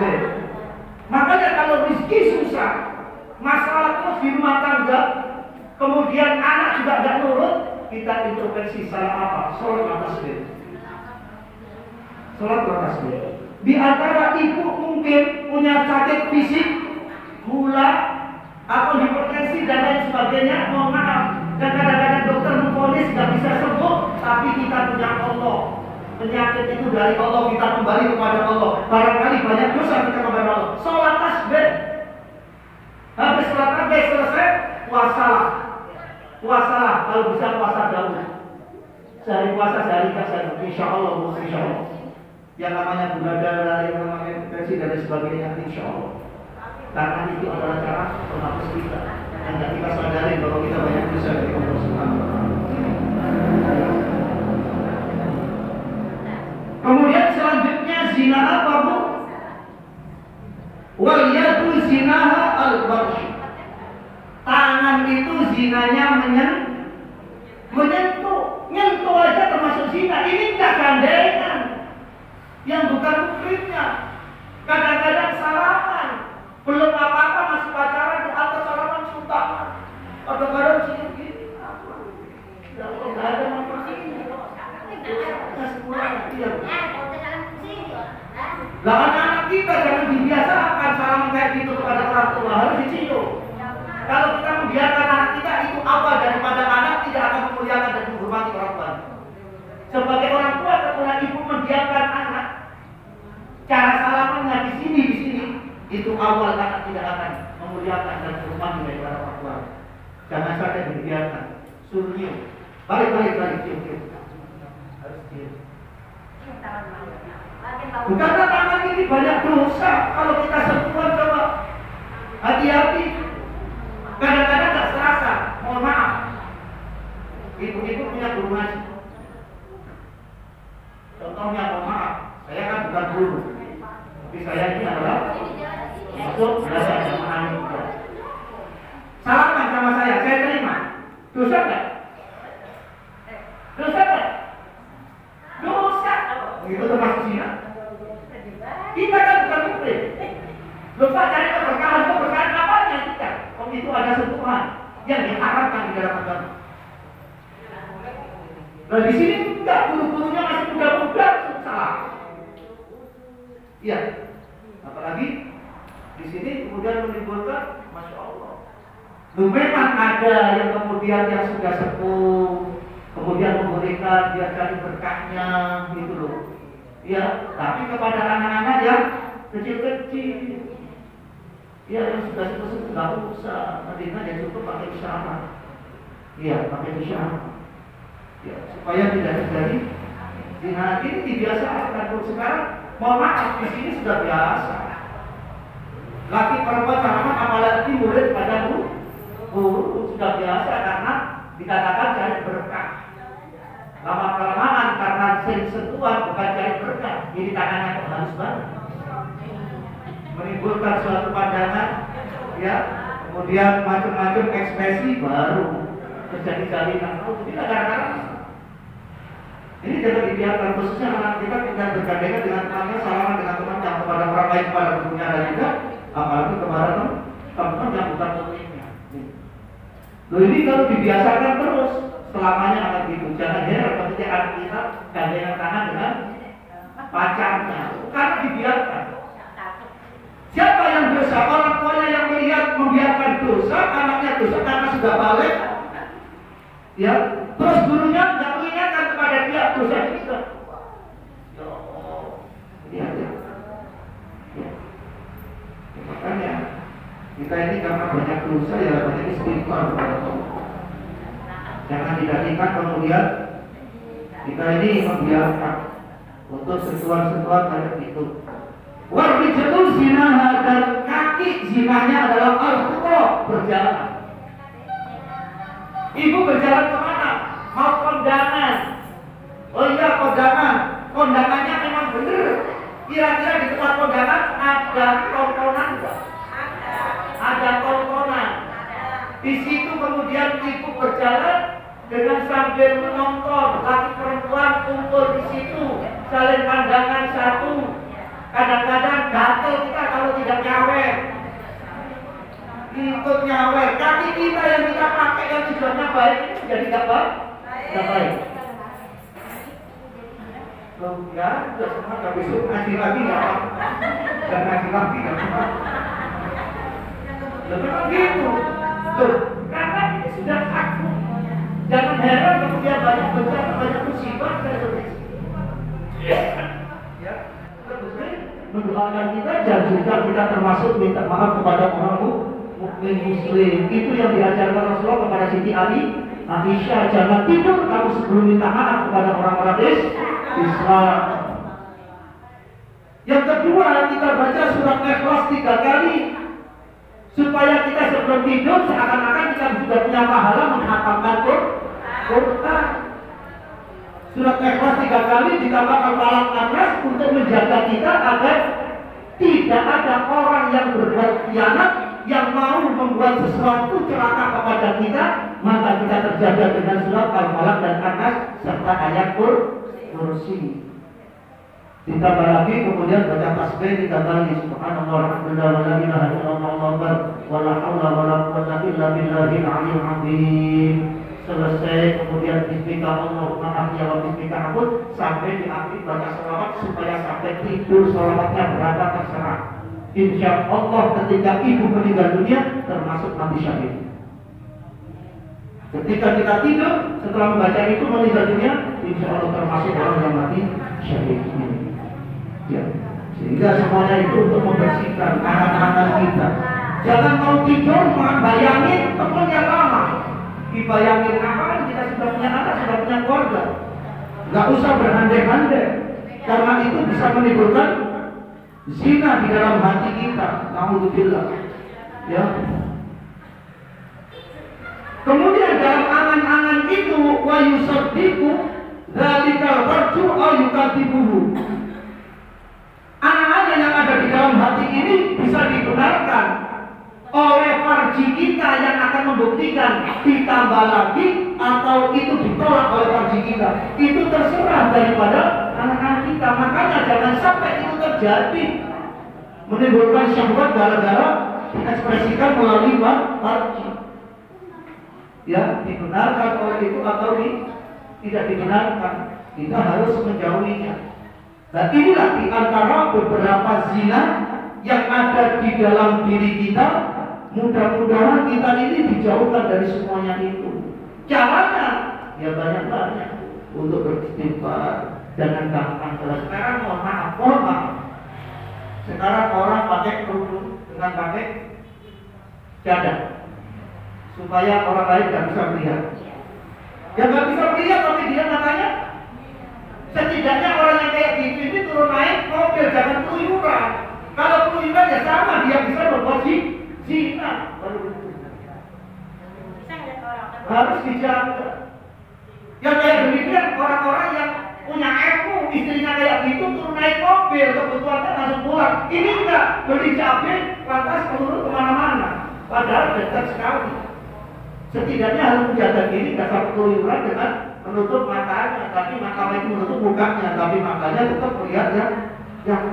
tasbih. Makanya kalau rezeki susah, masalah terus di rumah tangga, kemudian anak juga nggak nurut, kita introspeksi salah apa? Sholat tasbih. Sholat tasbih. Di antara ibu mungkin punya sakit fisik, gula, atau hipertensi dan lain sebagainya, mohon maaf. Dan kadang-kadang dokter memvonis nggak bisa sembuh, tapi kita punya Allah. Penyakit itu dari Allah, kita kembali kepada Allah. Barangkali banyak dosa kita kepada Allah. Sholat tasbih. Habis sholat tasbih selesai, puasalah. Puasalah, kalau bisa puasa dahulu. Sehari puasa, sehari kasih. Insya Allah, insya Allah. Yang namanya gula darah, yang namanya hipertensi dan lain sebagainya, insya Allah. Karena itu adalah cara menghapus kita. Dan kita sadari bahwa kita banyak dosa dari Allah Subhanahu wa Ta'ala. Kemudian selanjutnya zina apa, Bu? Wal yadu zinaha al-barsh. Tangan itu zinanya menyentuh. Nyentuh aja termasuk zina. Ini enggak gandengan. Yang bukan muhrimnya. Kadang-kadang salaman. Belum apa-apa masih pacaran di atas salaman sultan. Kadang-kadang cium gini. Enggak ada manfaat ini. Lah anak-anak kita jangan dibiasakan salam kayak gitu kepada orang tua, harus dicium. Kalau kita membiarkan anak kita, itu awal daripada anak tidak akan memuliakan dan menghormati orang tua. Sebagai orang tua, ketika ibu membiarkan anak, cara salamannya di sini, itu awal anak tidak akan memuliakan dan menghormati dari orang tua. Jangan sampai dibiarkan. Suruh cium. Balik, cium. Harus cium. Karena tangan ini banyak dosa. Kalau kita sentuhan, coba hati-hati. Kadang-kadang tak serasa. Mohon maaf. Ibu-ibu punya guru ngaji. Contohnya, mohon maaf, saya kan bukan guru, tapi saya ini adalah masuk belajar jamaah juga. Salaman sama saya terima. Dosa nggak? Dosa. Itu termasuk zina. Kita kan bukan muhrim. Lupa cari keberkahan apa yang kita? Itu ada sentuhan yang diharapkan di dalam agama. Nah di sini enggak, guru-gurunya masih muda-muda, salah. Iya. Apalagi di sini kemudian menimbulkan, masya Allah. Memang ada yang kemudian yang sudah sepuh, kemudian memberikan dia cari berkahnya, gitu loh. Ya, tapi kepada anak-anak yang kecil-kecil, ya yang sudah sepuh nggak usah, nanti dia cukup pakai isyarat. Iya, pakai isyarat. Ya, supaya tidak terjadi zina. Ini dibiasakan. Sekarang, mohon maaf, di sini sudah biasa. Laki perempuan sama, apalagi murid pada guru sudah biasa karena dikatakan cari berkah. Lama-kelamaan karena sentuhan bukan cari berkah, jadi tangannya kok halus banget, menimbulkan suatu pandangan, ya, kemudian macam-macam ekspresi baru terjadi jalinan. Tidak kadang-kadang ini jangan dibiarkan, khususnya anak kita bergandengan dengan temannya, salaman dengan temannya, kepada orang lain, kepada gurunya dan juga apalagi kepada teman yang bukan muridnya. Loh ini kalau dibiasakan terus selamanya akan gitu. Jangan heran ketika anak kita gandengan tangan dengan pacarnya, karena dibiarkan. Siapa yang dosa? Orang tuanya yang membiarkan dosa, anaknya dosa karena sudah balik. Ya, terus gurunya nggak mengingatkan kepada dia dosa itu. Ya. Makanya kita ini karena banyak dosa ya banyak istighfar kepada Allah. Jangan dijadikan kemudian kita ini membiarkan untuk sentuhan-sentuhan kayak itu. Warijatu zinaha, dan kaki zinahnya adalah al-khutbah, berjalan. Ibu berjalan kemana? Mau kondangan. Oh iya, kondangan. Kondangannya memang benar. Kira-kira di tempat kondangan ada tontonan enggak? Ada tontonan. Di situ kemudian ibu berjalan dengan sambil menonton laki perempuan kumpul di situ, saling pandangan satu. Kadang-kadang gatel kita ikut nyawer. Kaki kita yang kita pakai yang tujuannya baik itu jadi apa? Tidak baik. Loh, ya, sudah semua nggak besok ngaji lagi nggak apa? Dan ngaji lagi nggak apa? Memang gitu. Loh, karena ini sudah aku. Jangan heran kemudian banyak bencana, banyak musibah dan sebagainya. Ya, mendoakan kita dan juga kita termasuk minta maaf kepada orang mukmin muslim. Itu yang diajarkan Rasulullah kepada Siti Aisyah, jangan tidur kamu sebelum minta maaf kepada orang-orang Islam. Yang kedua, kita baca surat Ikhlas 3 kali supaya kita sebelum tidur seakan-akan kita sudah punya pahala menghatamkan Quran. Surat Ikhlas 3 kali ditambah Al-Falaq An-Nas untuk menjaga kita agar tidak ada orang yang berbuat khianat, yang mau membuat sesuatu celaka kepada kita, maka kita terjaga dengan surat Al-Falaq dan An-Nas serta ayat Kursi. Ditambah lagi kemudian baca tasbih 3 kali, subhanallah walhamdulillah wala ilaha illallah wala haula wala quwwata illa billahil aliyyil azim. Selesai kemudian bismika Allahumma ahya wa bismika amut, sampai di akhir baca selawat supaya sampai tidur selawatnya berapa terserah. Insya Allah ketika ibu meninggal dunia termasuk mati syahid. Ketika kita tidur setelah membaca itu meninggal dunia, insya Allah termasuk orang yang mati syahid. Ya. Sehingga semuanya itu untuk membersihkan angan-angan kita. Jangan mau tidur bayangin teman yang lama. Dibayangin apa? Kita sudah punya anak, sudah punya keluarga. Gak usah berandai-andai, karena itu bisa menimbulkan zina di dalam hati kita. Alhamdulillah. Ya. Kemudian dalam angan-angan itu wa yusaddiqu dzalikal farju aw yukadzibuhu. Angan-angan yang ada di dalam hati ini bisa dibenarkan oleh farji kita yang akan membuktikan ditambah lagi atau itu ditolak oleh farji kita. Itu terserah daripada anak-anak kita. Makanya jangan sampai itu terjadi menimbulkan syahwat gara-gara diekspresikan melalui farji. Ya, dibenarkan oleh itu atau tidak dibenarkan, kita harus menjauhinya. Nah, inilah di antara beberapa zina yang ada di dalam diri kita. Mudah-mudahan kita ini dijauhkan dari semuanya itu. Caranya ya banyak-banyak untuk beristighfar, jangan gampang. Sekarang mohon maaf. Sekarang orang pakai kerudung dengan pakai cadar supaya orang lain tidak bisa melihat. Ya nggak bisa melihat, tapi dia katanya setidaknya orang yang kayak gitu ini turun naik mobil jangan keluyuran. Kalau keluyuran ya sama, dia bisa berbuat zina. Harus dijaga. Yang kayak demikian orang-orang yang punya ilmu, istrinya kayak gitu turun naik mobil, kebutuhannya langsung pulang. Ini enggak beli cabai lantas turun kemana-mana, padahal dekat sekali. Setidaknya harus menjaga diri, nggak sampai keluyuran dengan menutup matanya, tapi matanya itu menutup mukanya, tapi matanya tetap melihat yang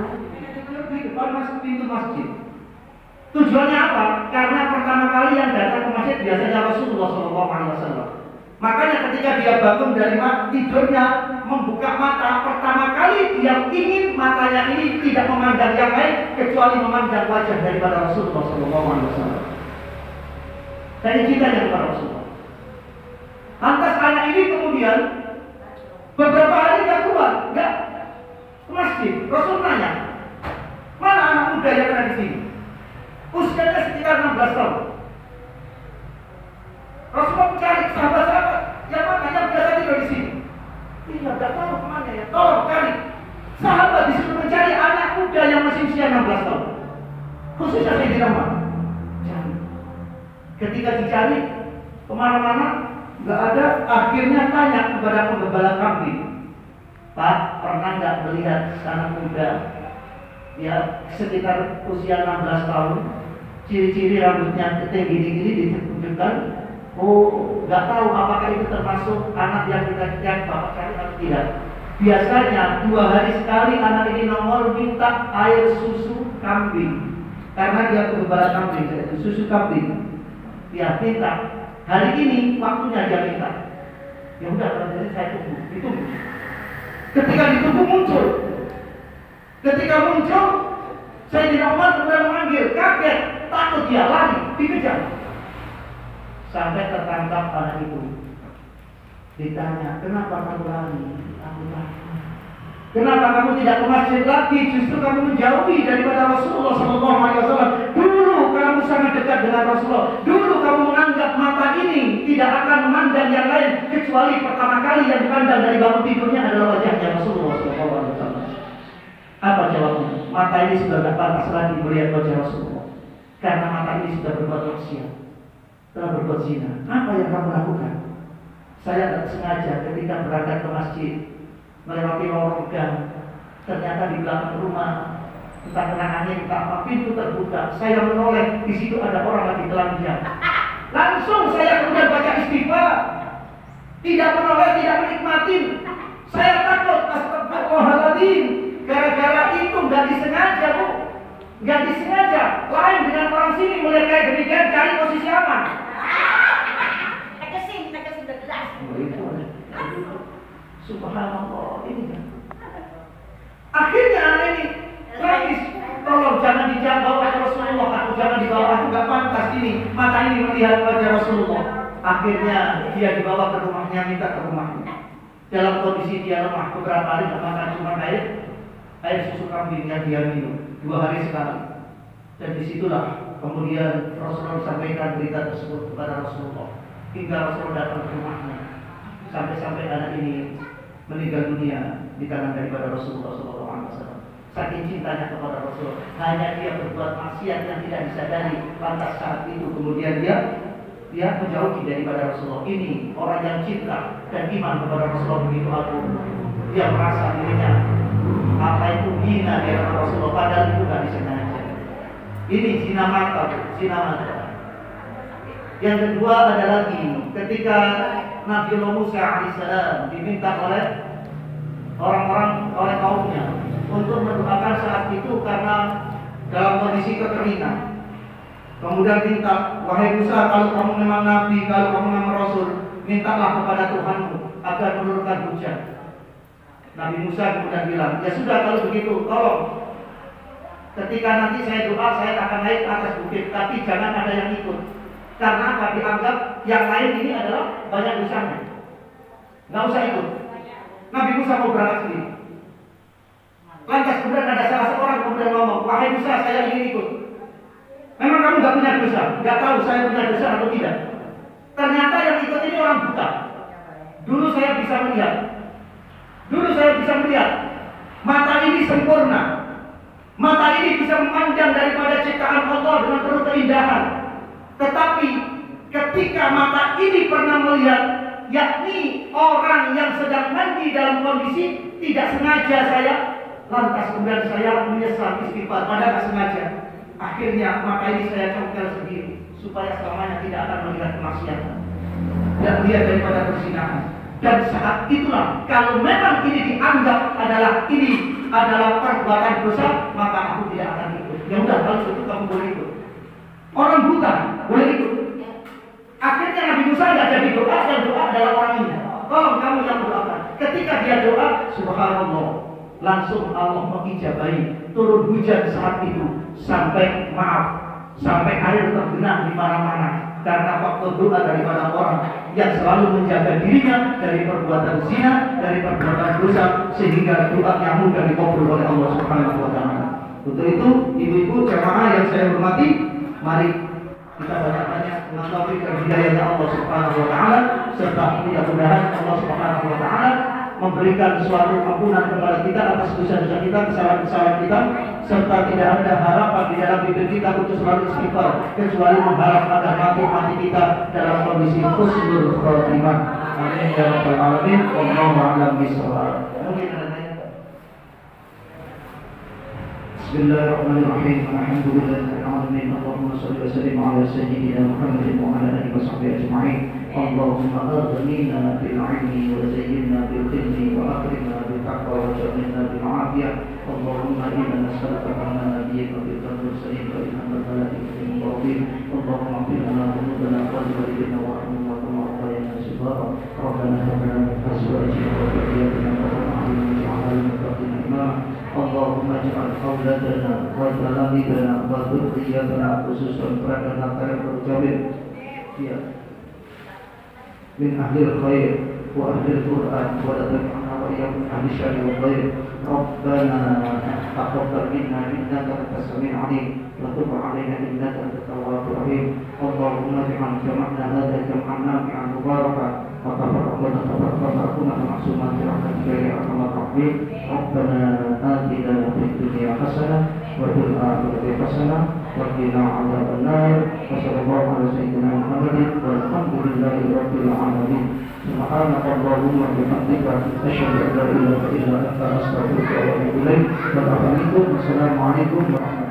di depan masuk pintu masjid. Tujuannya apa? Karena pertama kali yang datang ke masjid biasanya Rasulullah SAW. Makanya ketika dia bangun dari tidurnya, membuka mata, pertama kali dia ingin matanya ini tidak memandang yang lain kecuali memandang wajah daripada Rasulullah SAW. Saya cintanya kepada Rasulullah. Lantas anak ini kemudian beberapa hari nggak keluar, nggak ke masjid. Rasul nanya, mana anak muda yang ada di sini? Usianya sekitar 16 tahun. Rasulullah mencari sahabat-sahabat yang mana yang biasa tidur di sini. Iya, nggak tahu kemana ya. Tolong cari. Sahabat disuruh mencari anak muda yang masih usia 16 tahun. Khususnya saya di rumah. Ketika dicari kemana-mana nggak ada, akhirnya tanya kepada penggembala kambing, Pak, pernah nggak melihat anak muda ya sekitar usia 16 tahun, ciri-ciri rambutnya gini-gini ditunjukkan? Oh, nggak tahu apakah itu termasuk anak yang kita bapak cari atau tidak. Biasanya 2 hari sekali anak ini nongol minta air susu kambing, karena dia penggembala kambing, susu kambing. dia minta hari ini waktunya dia minta. Ya udah, jadi saya ditunggu. Ketika ditunggu muncul. Ketika muncul, Sayyidina Umar kemudian memanggil, kaget, takut dia lari, dikejar. Sampai tertangkap anak itu. Ditanya, kenapa kamu lari? Aku takut. Kenapa kamu tidak ke masjid lagi? Justru kamu menjauhi daripada Rasulullah SAW. Dulu kamu sangat dekat dengan Rasulullah. Dulu kamu menganggap mata ini tidak akan memandang yang lain kecuali pertama kali yang dipandang dari bangun tidurnya adalah wajahnya Rasulullah SAW. Apa jawabnya? Mata ini sudah tidak pantas lagi melihat wajah Rasulullah, karena mata ini sudah berbuat maksiat, telah berbuat zina. Apa yang kamu lakukan? Saya tidak sengaja ketika berangkat ke masjid melewati lorong gang, ternyata di belakang rumah entah kena angin, entah apa, pintu terbuka. Saya menoleh, di situ ada orang lagi telanjang. Langsung saya kemudian baca istighfar, tidak menoleh, tidak menikmati. Saya takut, astagfirullahaladzim. Gara-gara itu nggak disengaja, Bu, nggak disengaja. Lain dengan orang sini melihat kayak demikian, cari posisi aman. Tekesin bergelas. Subhanallah, ini kan. Akhirnya anak ini tragis. Tolong jangan dibawa wajah Rasulullah, aku jangan dibawa, aku gak pantas ini. Mata ini melihat wajah Rasulullah. Akhirnya dia dibawa ke rumahnya, minta ke rumahnya. Dalam kondisi dia lemah, beberapa hari gak makan cuma air susu kambing yang dia minum 2 hari sekali. Dan disitulah kemudian Rasulullah sampaikan berita tersebut kepada Rasulullah. Hingga Rasulullah datang ke rumahnya. Sampai-sampai anak ini meninggal dunia di tangan daripada Rasulullah SAW. Saking cintanya kepada Rasul, hanya dia berbuat maksiat yang tidak disadari. Lantas saat itu kemudian dia menjauhi daripada Rasulullah. Ini orang yang cinta dan iman kepada Rasulullah begitu agung. Dia merasa dirinya apa itu hina di hadapan Rasulullah, padahal itu tidak disengaja. Ini zina mata, zina mata. Yang kedua ada lagi ketika Nabi Musa alaihissalam diminta oleh orang-orang, oleh kaumnya untuk mendoakan saat itu karena dalam kondisi kekeringan. Kemudian minta, wahai Musa, kalau kamu memang Nabi, kalau kamu memang Rasul, mintalah kepada Tuhanmu agar menurunkan hujan. Nabi Musa kemudian bilang, ya sudah kalau begitu, tolong. Ketika nanti saya doa, saya akan naik ke atas bukit, tapi jangan ada yang ikut. Karena apa? Dianggap yang lain ini adalah banyak dosanya. Nggak usah ikut. Nabi Musa mau berangkat sendiri. Lantas kemudian ada salah seorang kemudian ngomong, wahai Musa, saya ingin ikut. Memang kamu nggak punya dosa? Nggak tahu saya punya dosa atau tidak. Ternyata yang ikut ini orang buta. Dulu saya bisa melihat. Mata ini sempurna. Mata ini bisa memandang daripada ciptaan Allah dengan penuh keindahan. Tetapi ketika mata ini pernah melihat, yakni orang yang sedang mandi dalam kondisi tidak sengaja saya, lantas kemudian saya menyesal istighfar, padahal tidak sengaja. Akhirnya mata ini saya congkel sendiri supaya selamanya tidak akan melihat kemaksiatan dan melihat daripada perzinahan. Dan saat itulah kalau memang ini dianggap adalah perbuatan dosa, maka aku tidak akan ikut. Ya udah, kalau itu kamu boleh ikut. Orang buta boleh ikut. Akhirnya Nabi Musa tidak jadi doa, yang doa adalah orang ini. Tolong kamu yang doakan. Ketika dia doa, subhanallah, langsung Allah mengijabahi, turun hujan saat itu sampai air tergenang di mana-mana. Karena faktor doa daripada orang yang selalu menjaga dirinya dari perbuatan zina, dari perbuatan dosa, sehingga doanya mudah dikabul oleh Allah Subhanahu wa taala. Untuk itu, ibu-ibu jamaah yang saya hormati, mari kita banyak-banyak mengetahui hidayahnya Allah Subhanahu wa taala, serta mudah-mudahan Allah Subhanahu wa taala memberikan suatu ampunan kepada kita atas dosa-dosa kita, kesalahan-kesalahan kita, serta tidak ada harapan di dalam hidup kita untuk selalu istighfar, kecuali mengharap agar mati mati kita dalam kondisi husnul khotimah. Amin ya rabbal alamin. Wallahu a'lam bishawab. Bismillahirrahmanirrahim. Alhamdulillahirabbil alamin. Allahumma shalli wa sallim ala sayyidina Muhammadin wa ala alihi wa sahbihi ajma'in. Allahumma aghnina bil 'ilmi wa zayyinna bil ilmi wa akrimna bil taqwa wa jannibna bil 'afiyah. Allahumma inna nas'aluka anna nabiyyaka bil mursalin wa inna malaikatahu الدين اللهم اغفر لنا ذنوبنا ولوالدينا وارحمنا كما ربيانا صغارا ربنا هب لنا من ازواجنا وذرياتنا قرة اعين واجعلنا للمتقين اماما اللهم اجعل اولادنا وتلاميذنا وذرياتنا خصوصا kepada kalian berjabir من أهل الخير وأهل القرآن ولا تجعلنا وإياكم أهل الشر والخير ربنا تقبل منا إنك أنت السميع العليم وتب علينا إنك أنت التواب الرحيم اللهم اجعل جمعنا هذا جمعا نافعا مباركا وتفرقنا تفرقنا معصوما برحمتك يا أرحم الراحمين ربنا آتنا في الدنيا حسنة وفي الآخرة حسنة وقنا عذاب النار وصلى الله على سيدنا محمد والحمد لله رب العالمين سبحانك اللهم وبحمدك أشهد أن لا إله إلا أنت أستغفرك وأتوب إليك والسلام عليكم ورحمة الله